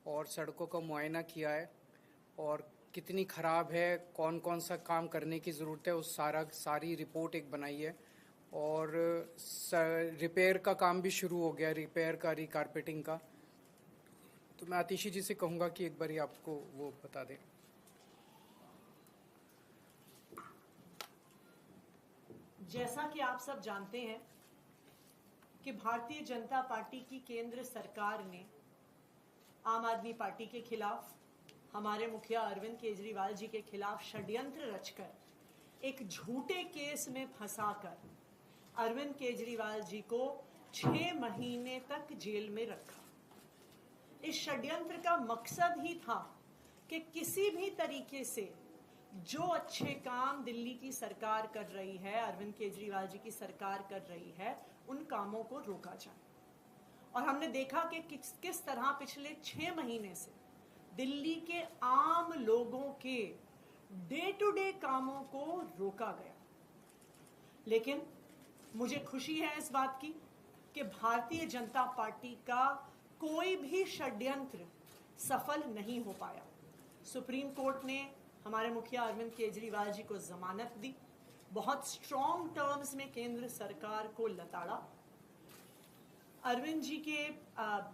और सड़कों का मुआयना किया है और कितनी ख़राब है, कौन कौन सा काम करने की ज़रूरत है, उस सारी रिपोर्ट एक बनाई है। और रिपेयर का काम भी शुरू हो गया, रिपेयर का, रिकारपेटिंग का। तो मैं आतिशी जी से कहूँगा कि एक बार आपको वो बता दें। जैसा कि आप सब जानते हैं कि भारतीय जनता पार्टी की केंद्र सरकार ने आम आदमी पार्टी के खिलाफ, हमारे मुखिया अरविंद केजरीवाल जी के खिलाफ षड्यंत्र रचकर एक झूठे केस में फंसाकर अरविंद केजरीवाल जी को 6 महीने तक जेल में रखा। इस षड्यंत्र का मकसद ही था कि किसी भी तरीके से जो अच्छे काम दिल्ली की सरकार कर रही है, अरविंद केजरीवाल जी की सरकार कर रही है, उन कामों को रोका जाए। और हमने देखा कि किस तरह पिछले 6 महीने से दिल्ली के आम लोगों के डे टू डे कामों को रोका गया। लेकिन मुझे खुशी है इस बात की कि भारतीय जनता पार्टी का कोई भी षड्यंत्र सफल नहीं हो पाया। सुप्रीम कोर्ट ने हमारे मुखिया अरविंद केजरीवाल जी को जमानत दी, बहुत स्ट्रॉन्ग टर्म्स में केंद्र सरकार को लताड़ा। अरविंद जी के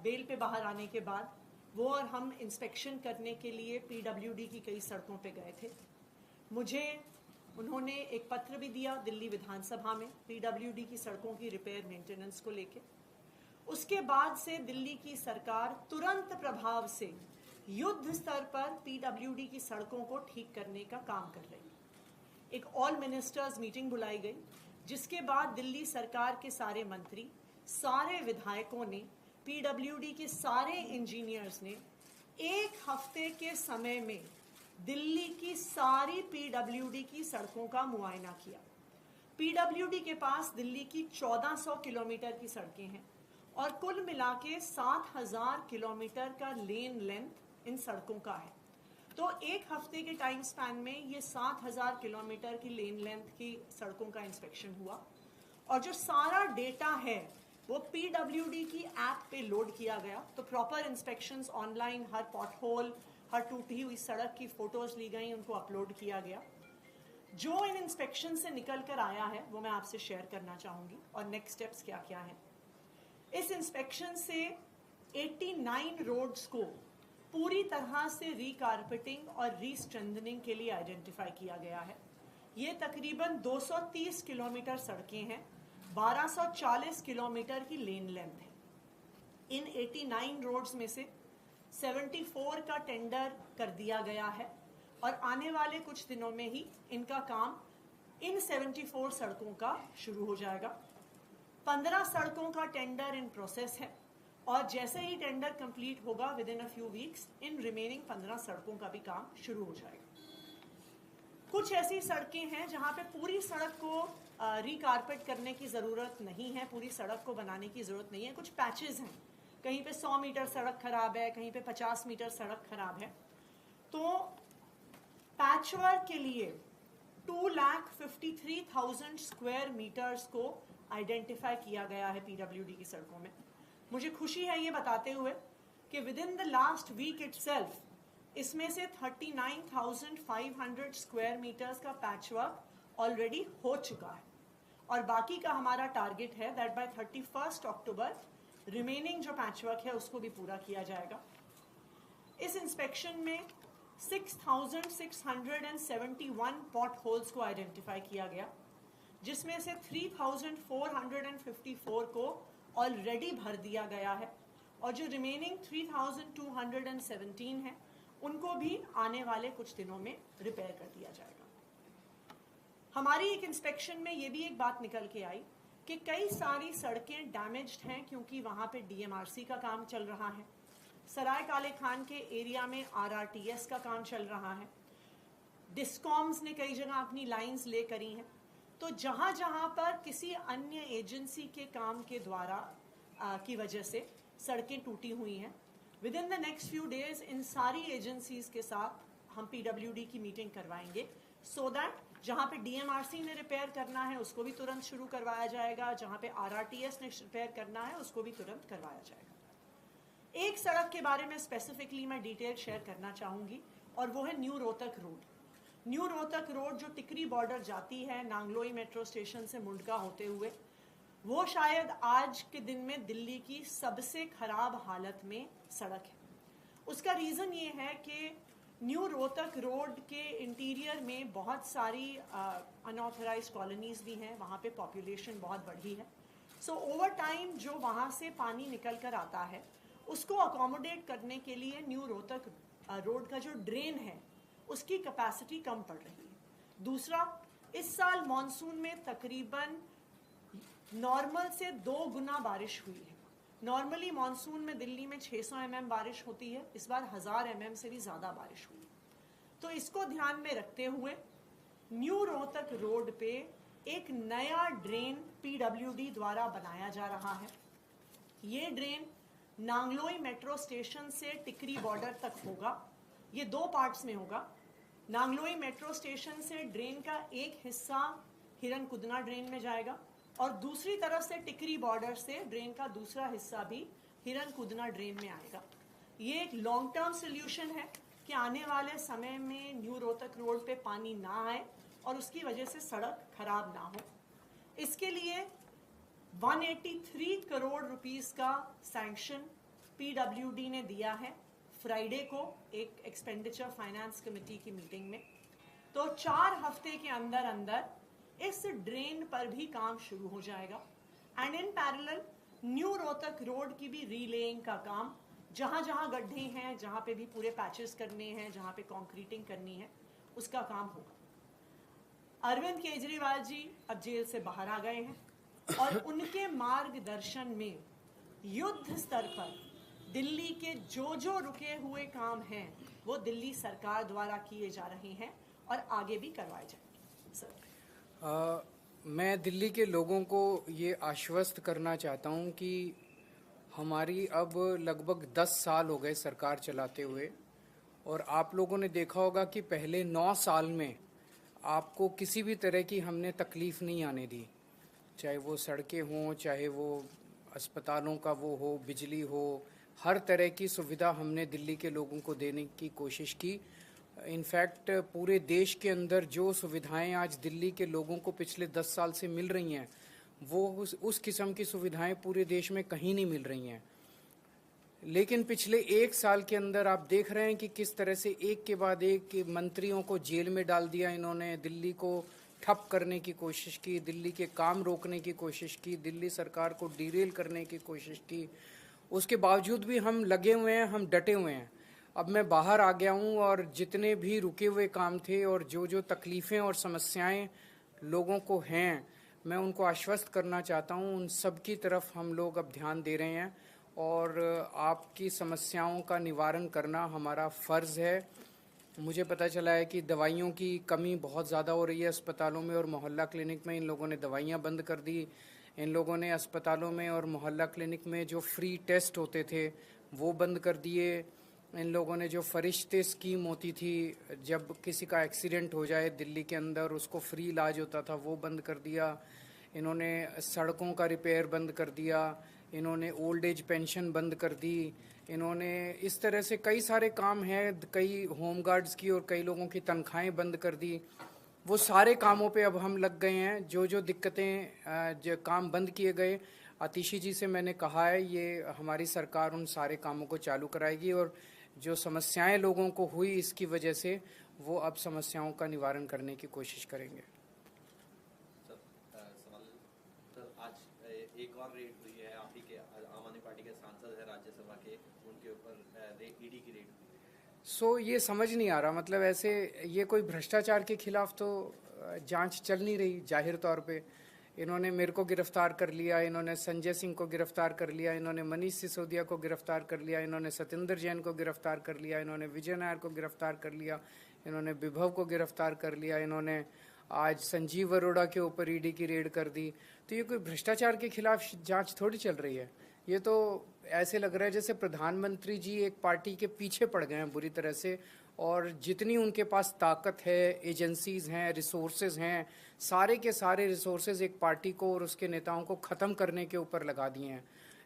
बेल पे बाहर आने के बाद वो और हम इंस्पेक्शन करने के लिए पीडब्ल्यूडी की कई सड़कों पे गए थे। मुझे उन्होंने एक पत्र भी दिया दिल्ली विधानसभा में पीडब्ल्यूडी की सड़कों की रिपेयर मेंटेनेंस को लेके। उसके बाद से दिल्ली की सरकार तुरंत प्रभाव से युद्ध स्तर पर पीडब्ल्यूडी की सड़कों को ठीक करने का काम कर रही है। एक ऑल मिनिस्टर्स मीटिंग बुलाई गई, जिसके बाद दिल्ली सरकार के सारे मंत्री, सारे विधायकों ने, पीडब्ल्यूडी के सारे इंजीनियर्स ने 1 हफ्ते के समय में दिल्ली की सारी पीडब्ल्यूडी की सड़कों का मुआयना किया। पीडब्ल्यूडी के पास दिल्ली की 1400 किलोमीटर की सड़कें हैं और कुल मिला के 7000 किलोमीटर का लेन लेंथ इन सड़कों का है। तो 1 हफ्ते के टाइम स्पैन में ये 7000 किलोमीटर की लेन लेंथ की सड़कों का इंस्पेक्शन हुआ और जो सारा डेटा है वो पीडब्ल्यूडी की ऐप पे लोड किया गया। तो प्रॉपर इंस्पेक्शंस ऑनलाइन, हर पॉटहोल, हर टूटी हुई सड़क की फोटोज ली गई, उनको अपलोड किया गया। जो इन इंस्पेक्शन से निकल कर आया है वो मैं आपसे शेयर करना चाहूंगी और नेक्स्ट स्टेप्स क्या क्या है। इस इंस्पेक्शन से 89 रोड्स को पूरी तरह से रीकारपेटिंग और रीस्ट्रेंथनिंग के लिए आइडेंटिफाई किया गया है। ये तकरीबन 230 किलोमीटर सड़कें हैं, 1240 किलोमीटर की लेन लेंथ है। इन 89 रोड्स में से 74 का टेंडर कर दिया गया है और आने वाले कुछ दिनों में ही इनका काम इन 74 सड़कों का शुरू हो जाएगा। 15 सड़कों का टेंडर इन प्रोसेस है और जैसे ही टेंडर कंप्लीट होगा with in a few weeks in remaining 15 सड़कों का भी काम शुरू हो जाएगा। कुछ ऐसी सड़कें हैं जहां पे पूरी सड़क को रिकारपेट करने की जरूरत नहीं है, पूरी सड़क को बनाने की जरूरत नहीं है। कुछ पैचेस हैं, कहीं पे 100 मीटर सड़क खराब है, कहीं पे 50 मीटर सड़क खराब है। तो पैचवर्क के लिए 2,53,000 स्क्वायर मीटर्स को आइडेंटिफाई किया गया है पीडब्ल्यूडी की सड़कों में। मुझे खुशी है ये बताते हुए कि with in the last week itself इसमें से 39,500 स्क्वायर मीटर्स का पैचवर्क ऑलरेडी हो चुका है और बाकी का हमारा टारगेट है दैट बाय 31 अक्टूबर रिमेनिंग जो पैचवर्क है उसको भी पूरा किया जाएगा। इस इंस्पेक्शन में 6,671 पॉट होल्स को आइडेंटिफाई किया गया, जिसमें से 3,454 को ऑलरेडी भर दिया गया है और जो रिमेनिंग 3,217 है उनको भी आने वाले कुछ दिनों में रिपेयर कर दिया जाएगा। हमारी एक इंस्पेक्शन में ये भी एक बात निकल के आई कि कई सारी सड़कें डैमेज्ड हैं क्योंकि वहां पे डीएमआरसी का काम चल रहा है, सराय काले खान के एरिया में आरआरटीएस का काम चल रहा है, डिस्कॉम्स ने कई जगह अपनी लाइंस ले करी हैं। तो जहां जहां पर किसी अन्य एजेंसी के काम के द्वारा की वजह से सड़कें टूटी हुई हैं, with in the next few days in सारी एजेंसीज के साथ हम पीडब्ल्यूडी की मीटिंग करवाएंगे सो दैट जहां पे डीएमआरसी ने रिपेयर करना है उसको भी तुरंत शुरू करवाया जाएगा, जहां पे आरआरटीएस ने रिपेयर करना है उसको भी तुरंत करवाया जाएगा। एक सड़क के बारे में स्पेसिफिकली मैं डिटेल शेयर करना चाहूँगी और वो है new Rohtak road. New Rohtak road जो टिकरी बॉर्डर जाती है नांगलोई मेट्रो स्टेशन से मुंडका होते हुए, वो शायद आज के दिन में दिल्ली की सबसे खराब हालत में सड़क है। उसका रीज़न ये है कि न्यू रोहतक रोड के इंटीरियर में बहुत सारी अनऑथराइज्ड कॉलोनीज भी हैं, वहाँ पे पॉपुलेशन बहुत बढ़ी है। सो ओवर टाइम जो वहाँ से पानी निकल कर आता है उसको अकोमोडेट करने के लिए न्यू रोहतक रोड का जो ड्रेन है उसकी कैपेसिटी कम पड़ रही है। दूसरा, इस साल मॉनसून में तकरीबन नॉर्मल से 2 गुना बारिश हुई है। नॉर्मली मॉनसून में दिल्ली में 600 mm बारिश होती है, इस बार 1000 mm से भी ज़्यादा बारिश हुई। तो इसको ध्यान में रखते हुए न्यू रोहतक रोड पे एक नया ड्रेन पीडब्ल्यूडी द्वारा बनाया जा रहा है। ये ड्रेन नांगलोई मेट्रो स्टेशन से टिकरी बॉर्डर तक होगा। ये 2 पार्ट्स में होगा। नांगलोई मेट्रो स्टेशन से ड्रेन का एक हिस्सा हिरनकुदना ड्रेन में जाएगा और दूसरी तरफ से टिकरी बॉर्डर से ड्रेन का दूसरा हिस्सा भी हिरनकुदना ड्रेन में आएगा। ये एक लॉन्ग टर्म सोल्यूशन है कि आने वाले समय में न्यू रोहतक रोड पे पानी ना आए और उसकी वजह से सड़क खराब ना हो। इसके लिए 183 करोड़ रुपीस का सैंक्शन पीडब्ल्यूडी ने दिया है फ्राइडे को एक एक्सपेंडिचर फाइनेंस कमेटी की मीटिंग में। तो 4 हफ्ते के अंदर अंदर इस ड्रेन पर भी काम शुरू हो जाएगा and in parallel new Rohtak road की भी रीलेइंग का काम, जहां जहां गड्ढे हैं, जहां पे भी पूरे पैचेस करने हैं, जहां पे कंक्रीटिंग करनी है, उसका काम होगा। अरविंद केजरीवाल जी अब जेल से बाहर आ गए हैं और उनके मार्गदर्शन में युद्ध स्तर पर दिल्ली के जो रुके हुए काम हैं वो दिल्ली सरकार द्वारा किए जा रहे हैं और आगे भी करवाए जाएंगे। सर, मैं दिल्ली के लोगों को ये आश्वस्त करना चाहता हूँ कि हमारी अब लगभग 10 साल हो गए सरकार चलाते हुए और आप लोगों ने देखा होगा कि पहले 9 साल में आपको किसी भी तरह की हमने तकलीफ़ नहीं आने दी, चाहे वो सड़कें हों, चाहे वो अस्पतालों का वो हो, बिजली हो, हर तरह की सुविधा हमने दिल्ली के लोगों को देने की कोशिश की। इनफैक्ट पूरे देश के अंदर जो सुविधाएं आज दिल्ली के लोगों को पिछले 10 साल से मिल रही हैं वो उस किस्म की सुविधाएं पूरे देश में कहीं नहीं मिल रही हैं। लेकिन पिछले 1 साल के अंदर आप देख रहे हैं कि किस तरह से एक के बाद एक मंत्रियों को जेल में डाल दिया इन्होंने, दिल्ली को ठप करने की कोशिश की, दिल्ली के काम रोकने की कोशिश की, दिल्ली सरकार को डीरेल करने की कोशिश की। उसके बावजूद भी हम लगे हुए हैं, हम डटे हुए हैं। अब मैं बाहर आ गया हूं और जितने भी रुके हुए काम थे और जो तकलीफ़ें और समस्याएं लोगों को हैं, मैं उनको आश्वस्त करना चाहता हूं। उन सब की तरफ हम लोग अब ध्यान दे रहे हैं और आपकी समस्याओं का निवारण करना हमारा फ़र्ज़ है। मुझे पता चला है कि दवाइयों की कमी बहुत ज़्यादा हो रही है अस्पतालों में और मोहल्ला क्लिनिक में। इन लोगों ने दवाइयाँ बंद कर दी। इन लोगों ने अस्पतालों में और मोहल्ला क्लिनिक में जो फ्री टेस्ट होते थे वो बंद कर दिए। इन लोगों ने जो फरिश्ते स्कीम होती थी, जब किसी का एक्सीडेंट हो जाए दिल्ली के अंदर उसको फ्री इलाज होता था, वो बंद कर दिया। इन्होंने सड़कों का रिपेयर बंद कर दिया। इन्होंने ओल्ड एज पेंशन बंद कर दी। इन्होंने इस तरह से कई सारे काम हैं, कई होम गार्ड्स की और कई लोगों की तनख्वाहें बंद कर दी। वो सारे कामों पे अब हम लग गए हैं। जो दिक्कतें जो काम बंद किए गए, आतिशी जी से मैंने कहा है ये हमारी सरकार उन सारे कामों को चालू कराएगी और जो समस्याएं लोगों को हुई इसकी वजह से वो अब समस्याओं का निवारण करने की कोशिश करेंगे। आज एक और रेड हुई है, आप ही के आम आदमी पार्टी के सांसद है राज्यसभा के, उनके ऊपर ईडी की रेड हुई। ये समझ नहीं आ रहा, मतलब ऐसे ये कोई भ्रष्टाचार के खिलाफ तो जांच चल नहीं रही। जाहिर तौर पे इन्होंने मेरे को गिरफ्तार कर लिया, इन्होंने संजय सिंह को गिरफ्तार कर लिया, इन्होंने मनीष सिसोदिया को गिरफ्तार कर लिया, इन्होंने सत्येंद्र जैन को गिरफ्तार कर लिया, इन्होंने विजय नायर को गिरफ्तार कर लिया, इन्होंने विभव को गिरफ्तार कर लिया, इन्होंने आज संजीव अरोड़ा के ऊपर ईडी की रेड कर दी। तो ये कोई भ्रष्टाचार के खिलाफ जांच थोड़ी चल रही है। ये तो ऐसे लग रहा है जैसे प्रधानमंत्री जी एक पार्टी के पीछे पड़ गए हैं बुरी तरह से, और जितनी उनके पास ताकत है, एजेंसीज हैं, रिसोर्सेज हैं, सारे के सारे रिसोर्सेज एक पार्टी को और उसके नेताओं को ख़त्म करने के ऊपर लगा दिए हैं।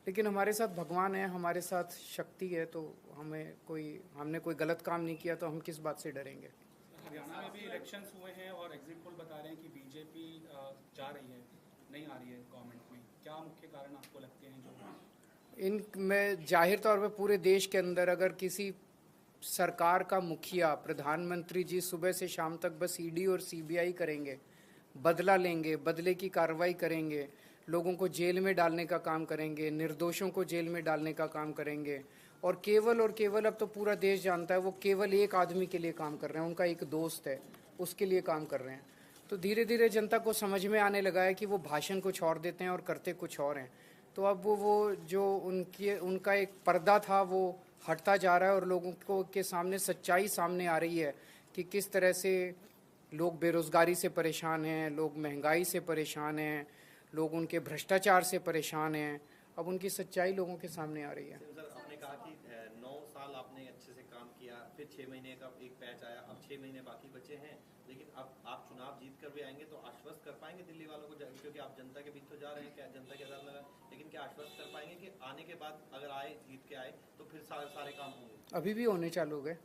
लेकिन हमारे साथ भगवान है, हमारे साथ शक्ति है, तो हमने कोई गलत काम नहीं किया तो हम किस बात से डरेंगे। हरियाणा में भी इलेक्शंस हुए हैं और एग्जिट पोल बता रहे हैं कि बीजेपी जा रही है, नहीं आ रही है गवर्नमेंट में। क्या मुख्य कारण आपको लगते हैं जो इनमें जाहिर तौर पे पूरे देश के अंदर अगर किसी सरकार का मुखिया, प्रधानमंत्री जी सुबह से शाम तक बस ईडी और सीबीआई करेंगे, बदला लेंगे, बदले की कार्रवाई करेंगे, लोगों को जेल में डालने का काम करेंगे, निर्दोषों को जेल में डालने का काम करेंगे, और केवल अब तो पूरा देश जानता है वो केवल एक आदमी के लिए काम कर रहे हैं, उनका एक दोस्त है, उसके लिए काम कर रहे हैं। तो धीरे धीरे जनता को समझ में आने लगा है कि वो भाषण कुछ और देते हैं और करते कुछ और हैं। तो अब वो जो उनका एक पर्दा था वो हटता जा रहा है और लोगों को के सामने सच्चाई सामने आ रही है कि किस तरह से लोग बेरोजगारी से परेशान हैं, लोग महंगाई से परेशान हैं, लोग उनके भ्रष्टाचार से परेशान हैं। अब उनकी सच्चाई लोगों के सामने आ रही है। सर, आपने कहा कि 9 साल आपने अच्छे से काम किया, फिर 6 महीने का एक पैच आया, अब 6 महीने बाकी बचे हैं, लेकिन अब आप चुनाव जीत कर भी आएंगे तो आश्वस्त कर पाएंगे दिल्ली वालों को, क्योंकि आप जनता के बीच तो जा रहे हैं, क्या जनता के अंदर लगा, लेकिन क्या आश्वस्त कर पाएंगे कि आने के बाद अगर आए, जीत के आए तो फिर सारे काम होंगे? अभी भी होने चालू हो गए,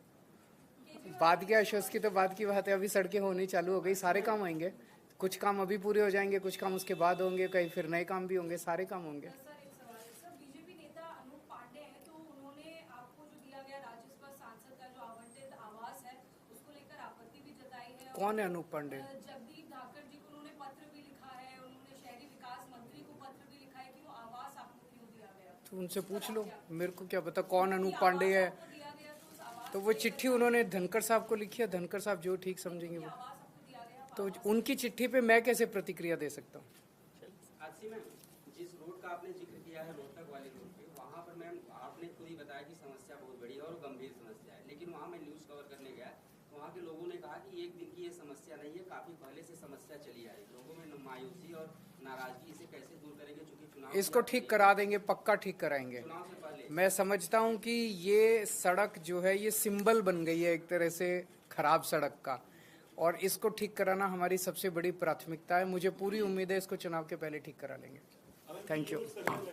बाद के आश्वस्त की तो बाद की बात है, अभी सड़कें होनी चालू हो गई, सारे काम आएंगे। कुछ काम अभी पूरे हो जाएंगे, कुछ काम उसके बाद होंगे, कहीं फिर नए काम भी होंगे, सारे काम होंगे। सर एक सवाल है, सर बीजेपी नेता अनूप पांडे हैं, तो उन्होंने आपको जो दिया गया राज्यसभा सांसद का जो आवंटित आवास है उसको लेकर आपत्ति भी जताई है। कौन है अनूप पांडे? जगदीप धाकड़ जी को उन्होंने पत्र भी लिखा है, उन्होंने शहरी विकास मंत्री को पत्र भी लिखा है कि वो आवास आपको क्यों दिया गया। तो उनसे पूछ लो, मेरे को क्या पता कौन अनूप पांडे है। तो वो चिट्ठी उन्होंने धनखड़ साहब को लिखी है, धनखड़ साहब जो ठीक समझेंगे वो। तो उनकी चिट्ठी पे मैं कैसे प्रतिक्रिया दे सकता हूँ? आरसी मैम, जिस रोड का आपने जिक्र किया है रोहतक वाले रोड पे, वहाँ पर मैम आपने खुद ही बताया कि समस्या बहुत बड़ी है और गंभीर समस्या है, लेकिन वहाँ मैं न्यूज़ कवर करने गया तो वहाँ के लोगों ने कहा कि एक दिन की ये समस्या नहीं है, काफी पहले से समस्या चली आ रही। लोगों में मायूसी और नाराजगी, इसे कैसे दूर करेंगे? चूंकि चुनाव इसको ठीक करा देंगे, पक्का ठीक कराएंगे। चुनाव से पहले मैं समझता हूँ कि ये सड़क जो है ये सिंबल बन गई है एक तरह से खराब सड़क का, और इसको ठीक कराना हमारी सबसे बड़ी प्राथमिकता है। मुझे पूरी उम्मीद है इसको चुनाव के पहले ठीक करा लेंगे। Thank you.